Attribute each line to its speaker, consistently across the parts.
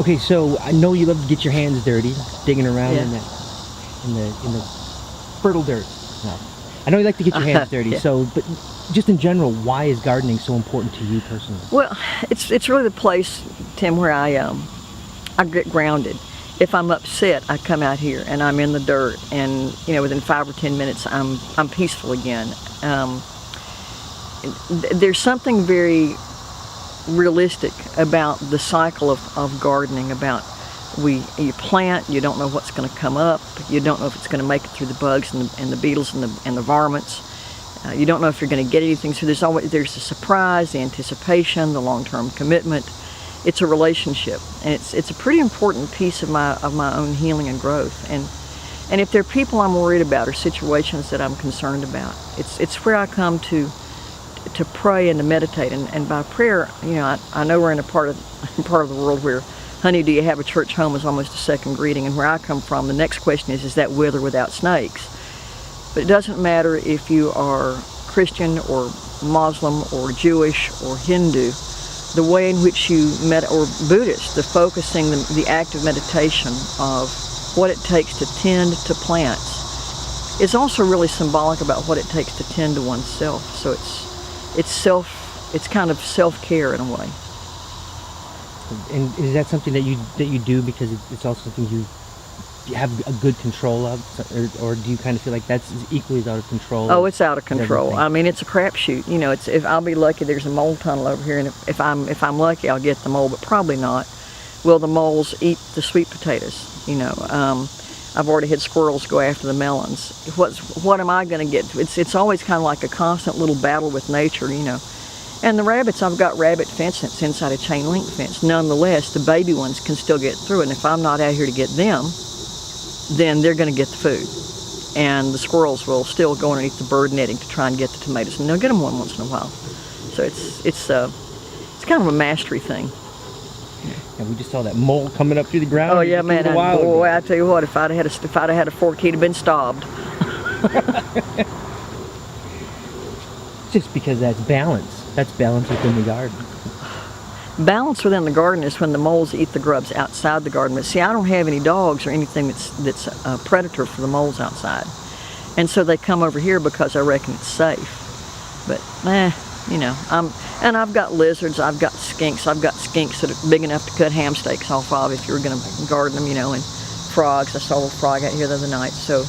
Speaker 1: Okay, so I know you love to get your hands dirty, digging around
Speaker 2: Yeah.
Speaker 1: in the fertile dirt. No. I know you like to get your hands dirty.
Speaker 2: Yeah.
Speaker 1: So, but just in general, why is gardening so important to you personally?
Speaker 2: Well, it's really the place, Tim, where I get grounded. If I'm upset, I come out here and I'm in the dirt, and within 5 or 10 minutes, I'm peaceful again. There's something very realistic about the cycle of gardening. About you plant, you don't know what's going to come up, you don't know if it's going to make it through the bugs and the beetles and the varmints. You don't know if you're going to get anything. So there's a surprise, the anticipation, the long-term commitment. It's a relationship, and it's a pretty important piece of my own healing and growth. And if there are people I'm worried about or situations that I'm concerned about, it's where I come to pray and to meditate. And by prayer, I know we're in a part of the world where, honey, do you have a church home is almost a second greeting. And where I come from, the next question is that with or without snakes? But it doesn't matter if you are Christian or Muslim or Jewish or Hindu. The way in which you or Buddhist, the act of meditation of what it takes to tend to plants is also really symbolic about what it takes to tend to oneself. So it's kind of self-care in a way.
Speaker 1: And is that something that you do because it's also something you have a good control of, or do you kind of feel like that's equally as out of control?
Speaker 2: Oh, it's out of control.
Speaker 1: Everything?
Speaker 2: I mean, it's a crapshoot. If I'll be lucky, there's a mole tunnel over here, and if I'm lucky, I'll get the mole, but probably not. Will the moles eat the sweet potatoes? I've already had squirrels go after the melons. What am I going to get? It's always kind of like a constant little battle with nature, And the rabbits, I've got rabbit fence that's inside a chain link fence. Nonetheless, the baby ones can still get through, and if I'm not out here to get them, then they're going to get the food. And the squirrels will still go underneath the bird netting to try and get the tomatoes, and they'll get them one once in a while. So it's kind of a mastery thing.
Speaker 1: And we just saw that mole coming up through the ground.
Speaker 2: Oh yeah, man! Boy, I tell you what, if I'd have had a fork, he'd have been stobbed.
Speaker 1: Just because that's balance. That's balance within the garden.
Speaker 2: Balance within the garden is when the moles eat the grubs outside the garden. But see, I don't have any dogs or anything that's a predator for the moles outside. And so they come over here because I reckon it's safe. But, I've got lizards, I've got skinks that are big enough to cut ham steaks off of if you were going to garden them, and frogs. I saw a frog out here the other night. So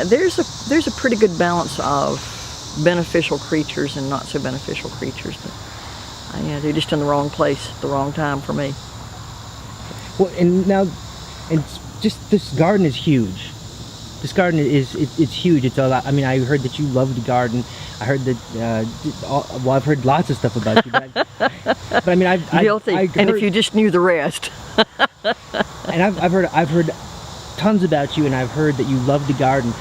Speaker 2: there's a pretty good balance of beneficial creatures and not so beneficial creatures. But they're just in the wrong place at the wrong time for me.
Speaker 1: Well, just this garden is huge. This garden it's huge. It's all. I mean, I heard that you love to garden. I heard that. I've heard lots of stuff about you. But I mean,
Speaker 2: guilty. And if you just knew the rest.
Speaker 1: And I've heard tons about you, and I've heard that you love to garden.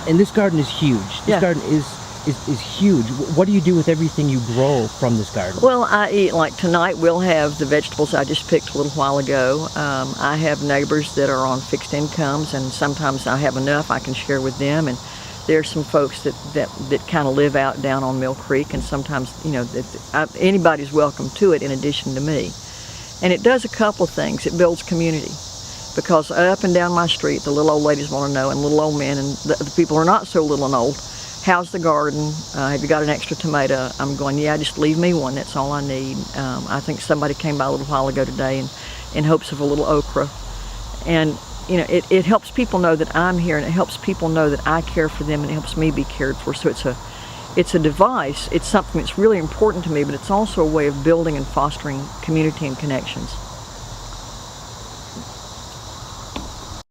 Speaker 1: And this garden is huge. This garden is huge. What do you do with everything you grow from this garden?
Speaker 2: Well, I eat, like tonight we'll have the vegetables I just picked a little while ago. I have neighbors that are on fixed incomes, and sometimes I have enough I can share with them. And there are some folks that kind of live out down on Mill Creek, and sometimes, anybody's welcome to it in addition to me. And it does a couple of things. It builds community. Because up and down my street, the little old ladies want to know, and little old men, and the people who are not so little and old, how's the garden? Have you got an extra tomato? I'm going, yeah, just leave me one. That's all I need. I think somebody came by a little while ago today in hopes of a little okra. And, it helps people know that I'm here, and it helps people know that I care for them, and it helps me be cared for. So it's a device. It's something that's really important to me, but it's also a way of building and fostering community and connections.